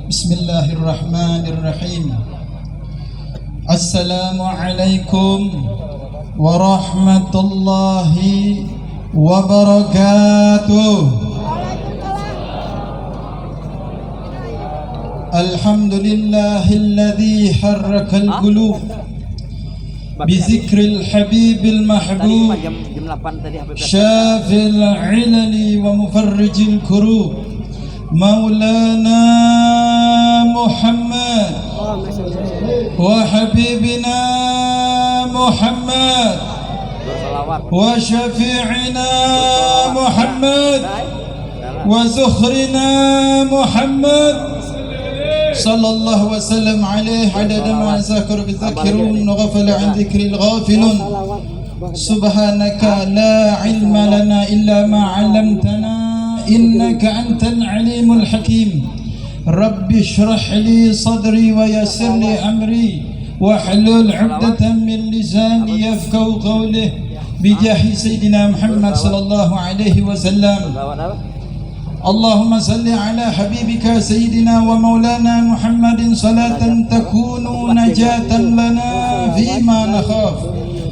Bismillahirrahmanirrahim. Assalamualaikum warahmatullahi wabarakatuh. Alhamdulillahilladzi harrakal qulub bizikril habibil mahbub syafil ilali wa mufarrijil kurub Maulana Muhammad wa habibina Muhammad wa syafi'ina Muhammad wa zukhrina Muhammad sallallahu wasallam alaihi adada ma zakar bizakirun ghafala an dhikril ghafilun subhanaka la ilma lana illa ma 'allamtana innaka antal alimul hakim rabbi shrah li sadri wa yassir li amri wahlul 'uqdatam min lisani yafqahu qawli bijahi sayyidina Muhammad sallallahu alaihi wasallam. Allahumma salli ala habibika sayyidina wa maulana Muhammadin salatan takunu najatan lana fima nakhaf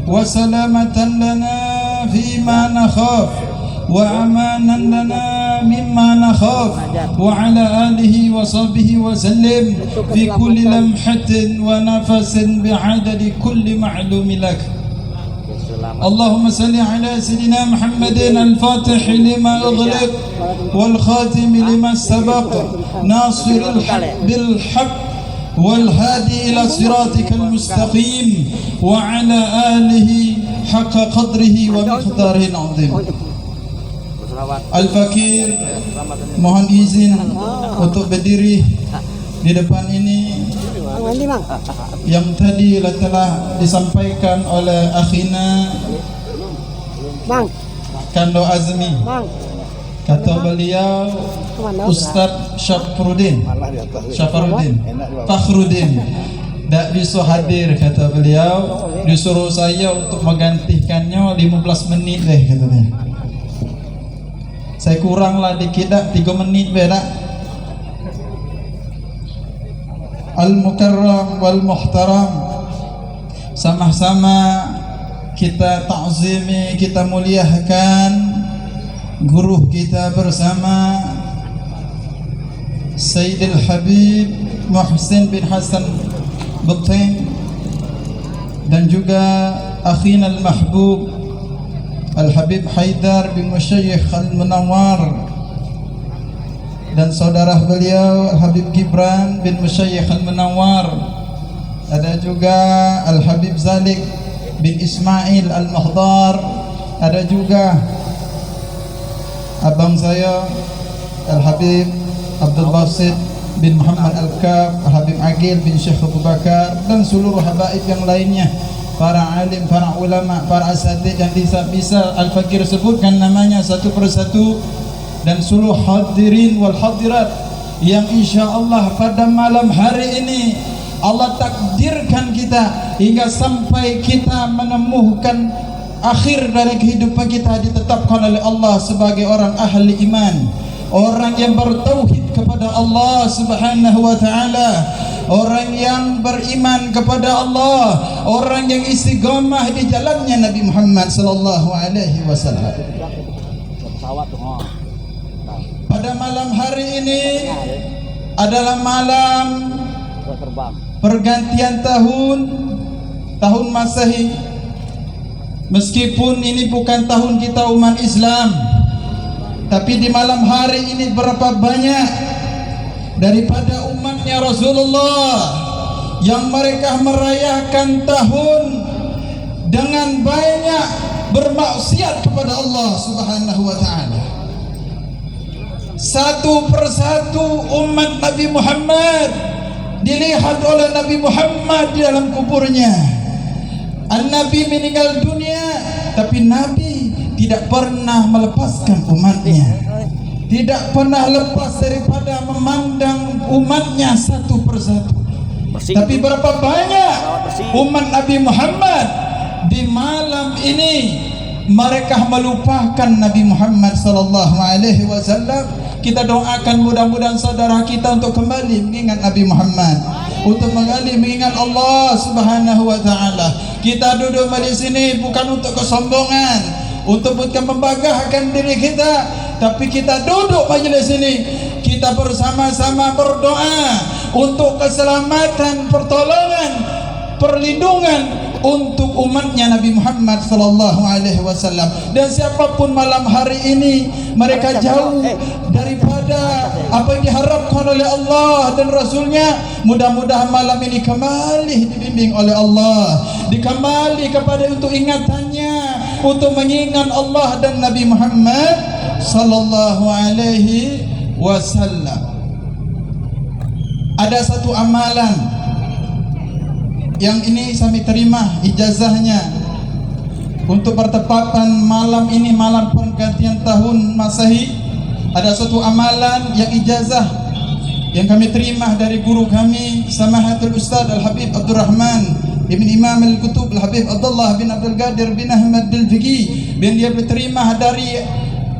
wa salamatan lana fima nakhaf wa amanan lana mimma nakhaf wa ala alihi wa sahbihi wa sallim fi kulli lamhatin wa nafasin bi'adadi kulli ma'lumin lak. Allahumma salli ala sayyidina Muhammadin al-fatih lima ughliq wal khatim lima sabaq nasiril haqq bil haqq wal hadi ila siratikal mustaqim wa ala alihi haqqa qadrihi wa miqdarihi al-'azim. Al-Fakir mohon izin untuk berdiri di depan ini yang tadi telah disampaikan oleh akhina Kando Azmi. Kata beliau Ustaz Syafruddin Fakhruddin tak bisa hadir, kata beliau. Disuruh saya untuk menggantikannya 15 menit deh katanya. Saya kuranglah dikit dah, 3 menit beda. Al-Mukarram wal Muhtaram, sama-sama kita ta'zimi, kita muliakan guru kita bersama Sayyidil Habib Muhsin bin Hasan Butain dan juga akhina al-mahbub Al-Habib Haidar bin Musyayikh Al-Munawwar dan saudara beliau Al-Habib Gibran bin Musyayikh Al-Munawwar. Ada juga Al-Habib Zalik bin Ismail Al-Mahdar. Ada juga abang saya Al-Habib Abdul Basit bin Muhammad Al-Kab, Al-Habib Agil bin Syekh Abu Bakar, dan seluruh habaib yang lainnya, para alim, para ulama, para asatidz yang bisa Al-Fakir sebutkan namanya satu persatu, dan seluruh hadirin wal hadirat yang insyaallah pada malam hari ini Allah takdirkan kita hingga sampai kita menemukan akhir dari kehidupan kita ditetapkan oleh Allah sebagai orang ahli iman, orang yang bertauhid kepada Allah Subhanahu wa taala, orang yang beriman kepada Allah, orang yang istiqamah di jalannya Nabi Muhammad sallallahu alaihi wasallam. Pada malam hari ini adalah malam pergantian tahun Masehi. Meskipun ini bukan tahun kita umat Islam, tapi di malam hari ini berapa banyak daripada umatnya Rasulullah yang mereka merayakan tahun dengan banyak bermaksiat kepada Allah Subhanahu wa taala. Satu persatu umat Nabi Muhammad dilihat oleh Nabi Muhammad di dalam kuburnya. An-Nabi meninggal dunia, tapi Nabi tidak pernah melepaskan umatnya, tidak pernah lepas daripada memandang umatnya satu persatu. Tapi berapa banyak umat Nabi Muhammad di malam ini mereka melupakan Nabi Muhammad sallallahu alaihi wasallam. Kita doakan mudah-mudahan saudara kita untuk kembali mengingat Nabi Muhammad, untuk kembali mengingat Allah Subhanahu wa taala. Kita duduk di sini bukan untuk kesombongan, untuk bukan membanggakan diri kita, tapi kita duduk majelis ini kita bersama-sama berdoa untuk keselamatan, pertolongan, perlindungan untuk umatnya Nabi Muhammad sallallahu alaihi wasallam. Dan siapapun malam hari ini mereka jauh daripada apa yang diharapkan oleh Allah dan Rasulnya, mudah-mudahan malam ini kembali dibimbing oleh Allah, dikembali kepada untuk ingatannya, untuk mengingat Allah dan Nabi Muhammad sallallahu alaihi wasallam. Ada satu amalan yang ini kami terima ijazahnya untuk bertepatan malam ini, malam pergantian tahun Masehi. Ada satu amalan yang ijazah yang kami terima dari guru kami Samahatul Ustaz Al-Habib Abdul Rahman Ibn Imam Al-Kutub Al-Habib Abdullah bin Abdul Qadir bin Ahmad Al-Fiqi, yang dia terima dari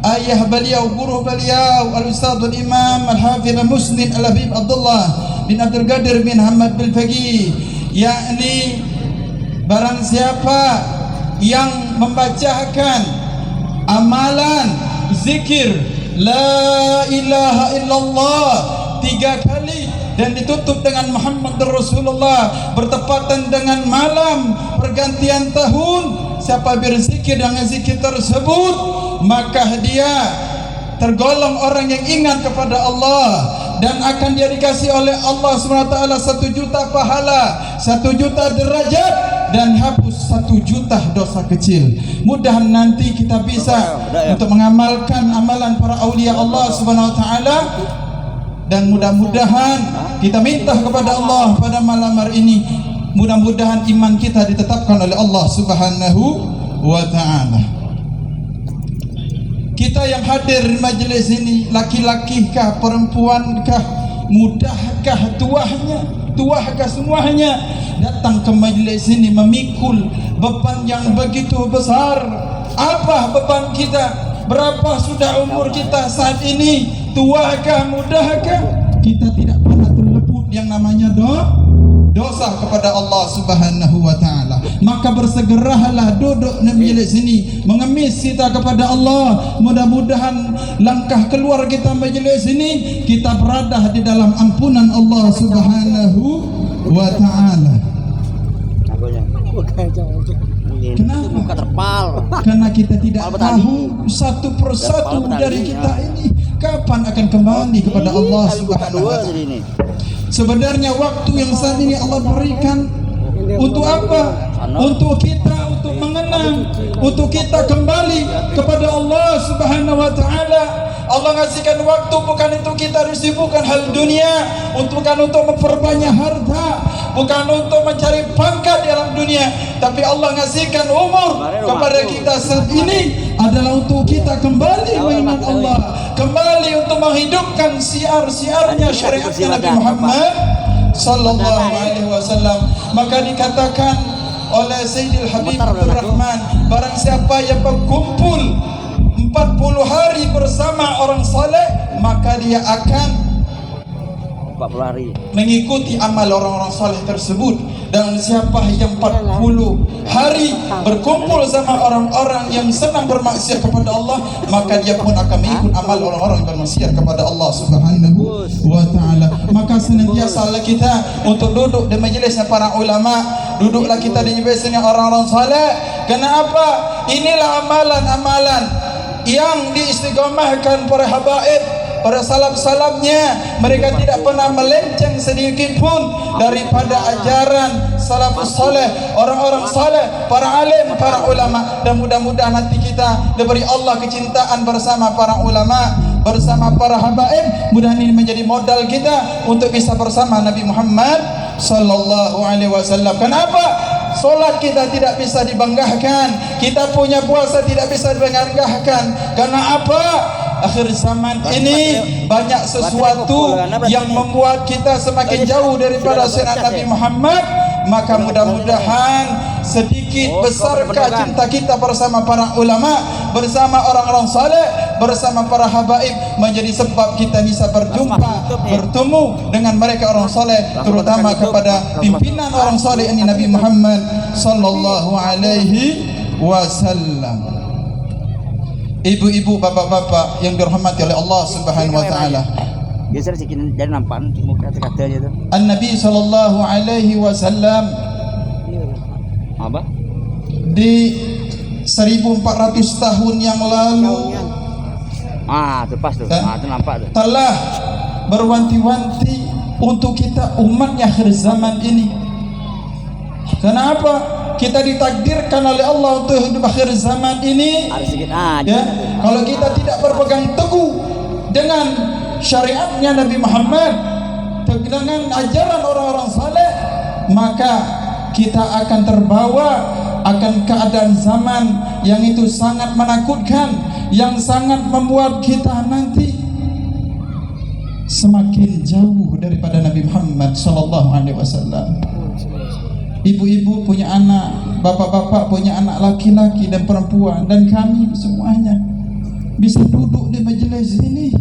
ayah beliau, guru beliau Al-Ustaz Al-Imam Al-Hafidh Al-Muslim Al-Habib Abdullah bin Abdul Qadir bin Ahmad Al-Fiqi, yakni barang siapa yang membacakan amalan zikir la ilaha illallah 3 kali dan ditutup dengan Muhammad Rasulullah bertepatan dengan malam pergantian tahun, siapa berzikir dengan zikir tersebut maka dia tergolong orang yang ingat kepada Allah, dan akan dia dikasih oleh Allah SWT 1 juta pahala, 1 juta derajat, dan hapus 1 juta dosa kecil. Mudah nanti kita bisa untuk mengamalkan amalan para aulia Allah SWT, dan mudah-mudahan kita minta kepada Allah pada malam hari ini, mudah-mudahan iman kita ditetapkan oleh Allah Subhanahu wa ta'ala. Kita yang hadir di majelis ini, laki-laki kah, perempuan kah, mudahkah, tuahkah, semuanya datang ke majelis ini memikul beban yang begitu besar. Apa beban kita? Berapa sudah umur kita saat ini? Tuahkah, mudahkah? Kita tidak pernah terluput yang namanya dosa kepada Allah Subhanahu wa ta'ala. Maka bersegeralah duduk di majelis ini mengemis kita kepada Allah. Mudah-mudahan langkah keluar kita majelis ini kita berada di dalam ampunan Allah Subhanahu wa ta'ala. Kenapa? Karena kita tidak tahu satu persatu dari kita ini kapan akan kembali kepada Allah Subhanahu wa ta'ala. Sebenarnya waktu yang saat ini Allah berikan untuk apa? Untuk kita, untuk mengenang, untuk kita kembali kepada Allah Subhanahu wa ta'ala. Allah ngasihkan waktu bukan untuk kita disibukkan hal dunia, bukan untuk memperbanyak harta, bukan untuk mencari pangkat dalam dunia, tapi Allah ngasihkan umur kepada kita saat ini adalah untuk kita kembali mengingat Allah, kembali untuk menghidupkan siar-siarnya syariatnya Nabi Muhammad sallallahu alaihi wasallam. Maka dikatakan oleh Sayyidil Habib Abdul Rahman, barang siapa yang berkumpul 40 hari bersama orang saleh, maka dia akan 40 hari mengikuti amal orang-orang saleh tersebut. Dan siapa yang 40 hari berkumpul sama orang-orang yang senang bermaksiat kepada Allah, maka dia pun akan mengikut amal orang-orang yang bermaksiat kepada Allah Subhanahu wa ta'ala. Maka senantiasa kita untuk duduk di majelisnya para ulama, duduklah kita di majelisnya orang-orang saleh. Kenapa? Inilah amalan-amalan yang diistiqomahkan para habaib, para salaf-salafnya. Mereka tidak pernah melenceng sedikit pun daripada ajaran salafus saleh, orang-orang saleh, para alim, para ulama. Dan mudah-mudahan nanti kita diberi Allah kecintaan bersama para ulama, bersama para habaib. Mudah ini menjadi modal kita untuk bisa bersama Nabi Muhammad sallallahu alaihi wasallam. Kenapa? Solat kita tidak bisa dibanggakan, kita punya puasa tidak bisa dibanggakan. Karena apa? Akhir zaman ini banyak sesuatu yang membuat kita semakin jauh daripada syariat Nabi Muhammad. Maka mudah-mudahan sedikit besarkah cinta kita bersama para ulama, bersama orang-orang saleh, bersama para habaib, menjadi sebab kita bisa berjumpa, bertemu dengan mereka orang saleh, terutama kepada pimpinan orang saleh ini Nabi Muhammad sallallahu alaihi wasallam. Ibu-ibu, bapak-bapak yang dirahmati oleh Allah Subhanahu wa taala. Geser sikit jadi nampak muka kata-katanya tu. An-Nabi sallallahu alaihi wasallam Apa? di 1400 tahun yang lalu Tu pas tu. Tu nampak tu. telah berwanti-wanti untuk kita umatnya akhir zaman ini. Kenapa? Kita ditakdirkan oleh Allah untuk hidup akhir zaman ini. Ada sikit Ya, kalau kita tidak berpegang teguh dengan syariatnya Nabi Muhammad, dengan ajaran orang-orang saleh, maka kita akan terbawa akan keadaan zaman yang itu sangat menakutkan, yang sangat membuat kita nanti semakin jauh daripada Nabi Muhammad sallallahu alaihi wasallam. Ibu-ibu punya anak, bapak-bapak punya anak laki-laki dan perempuan, dan kami semuanya bisa duduk di majelis ini,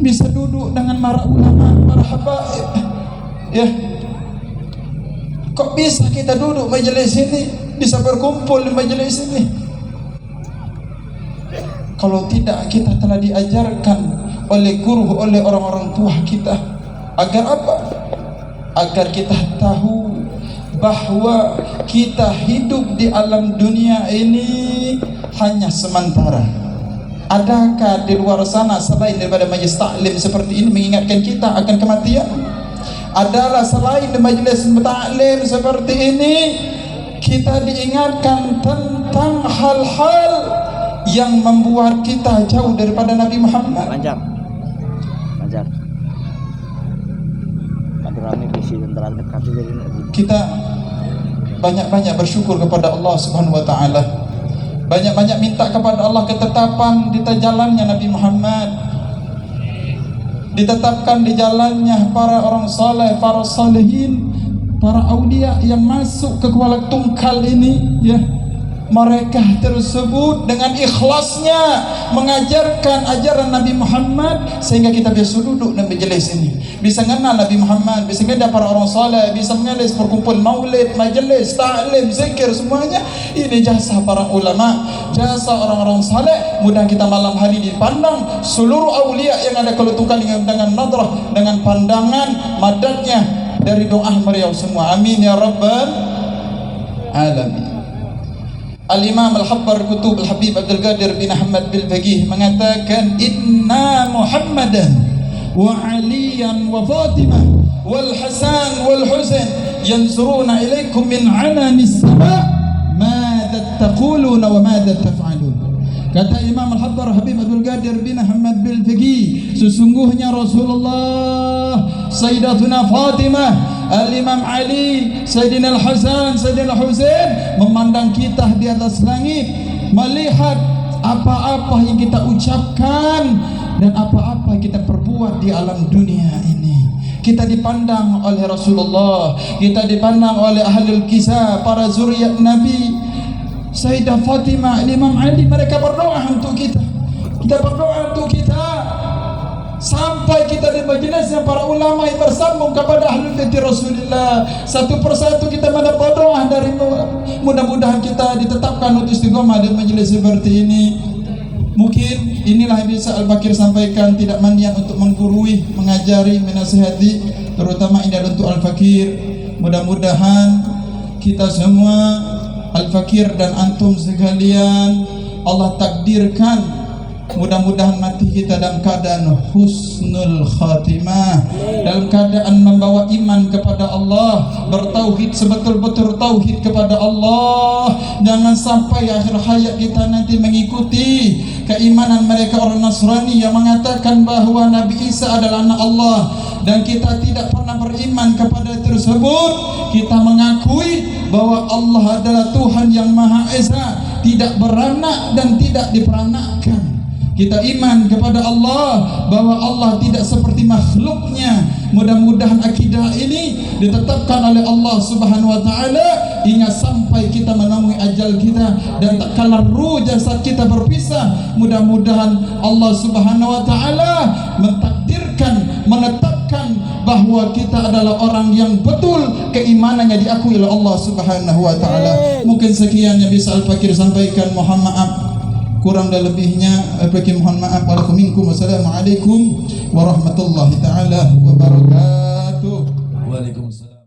bisa duduk dengan para ulama, para habaib. Ya, kok bisa kita duduk majelis ini, bisa berkumpul di majelis ini? Kalau tidak, kita telah diajarkan oleh guru, oleh orang-orang tua kita. Agar apa? Agar kita tahu bahwa kita hidup di alam dunia ini hanya sementara. Adakah di luar sana selain daripada majlis taklim seperti ini mengingatkan kita akan kematian? Adalah selain di majlis taklim seperti ini kita diingatkan tentang hal-hal yang membuat kita jauh daripada Nabi Muhammad. Panjang. Rame visi tentara dekat jadi kita banyak-banyak bersyukur kepada Allah Subhanahu wa taala. Banyak-banyak minta kepada Allah ketetapan di jalannya Nabi Muhammad. Ditetapkan di jalannya para orang saleh, para salihin, para aulia yang masuk ke Kuala Tungkal ini, ya. Mereka tersebut dengan ikhlasnya mengajarkan ajaran Nabi Muhammad sehingga kita bisa duduk dan majelis ini, bisa mengenal Nabi Muhammad, bisa mengenal para orang saleh, bisa mengenal perkumpul maulid, majelis, taklim, zikir, semuanya ini jasa para ulama, jasa orang-orang saleh. Mudah kita malam hari dipandang seluruh aulia yang ada Kuala Tungkal dengan nadrah, dengan pandangan madatnya dari doa mereka semua. Amin ya rabbal alamin. Al-Imam Al-Habbar Kutub Al-Habib Abdul Qadir bin Ahmad Bil-Faqih mengatakan inna Muhammadan wa Aliyan wa Fatimah wal Hasan wal Husain yanzuruna ilaikum min ananis sama madza taquluna wa madza taf'alun. Kata Imam Al-Habbar Habib Abdul Qadir bin Ahmad Bil-Faqih, sesungguhnya Rasulullah, Sayyidatuna Fatimah, Al-Imam Ali, Sayyidina Al-Hasan, Sayyidina Al-Husain memandang kita di atas langit, melihat apa-apa yang kita ucapkan dan apa-apa yang kita perbuat di alam dunia ini. Kita dipandang oleh Rasulullah, kita dipandang oleh ahlul kisah, para zuriat Nabi, Sayyidah Fatimah, Imam Ali. Mereka berdoa untuk kita, kita berdoa untuk kita, sampai kita di majlisnya para ulama yang bersambung kepada ahlul bait Rasulullah. Satu persatu kita berdoa dari mudah-mudahan kita ditetapkan untuk istiqomah di majlis seperti ini. Mungkin inilah yang bisa Al-Fakir sampaikan, tidak mandian untuk menggurui, mengajari, menasihati, terutama ini untuk Al-Fakir. Mudah-mudahan kita semua, Al-Fakir dan antum sekalian, Allah takdirkan mudah-mudahan mati kita dalam keadaan husnul khatimah, dalam keadaan membawa iman kepada Allah, bertauhid sebetul-betul tauhid kepada Allah. Jangan sampai akhir hayat kita nanti mengikuti keimanan mereka orang Nasrani yang mengatakan bahawa Nabi Isa adalah anak Allah, dan kita tidak pernah beriman kepada tersebut. Kita mengakui bahwa Allah adalah Tuhan yang Maha Esa, tidak beranak dan tidak diperanakkan. Kita iman kepada Allah bahwa Allah tidak seperti makhluknya Mudah-mudahan akidah ini ditetapkan oleh Allah Subhanahu wa taala hingga sampai kita menemui ajal kita, dan tak kala ruh jasad kita berpisah, mudah-mudahan Allah Subhanahu wa taala mentakdirkan, menetapkan bahwa kita adalah orang yang betul keimanannya diakui oleh Allah Subhanahu wa taala. Mungkin sekian yang bisa Al-Fakir sampaikan. Mohon maaf kurang dan lebihnya. Al-Fakir mohon maaf. Wassalamualaikum warahmatullahi taala wabarakatuh. Waalaikumsalam.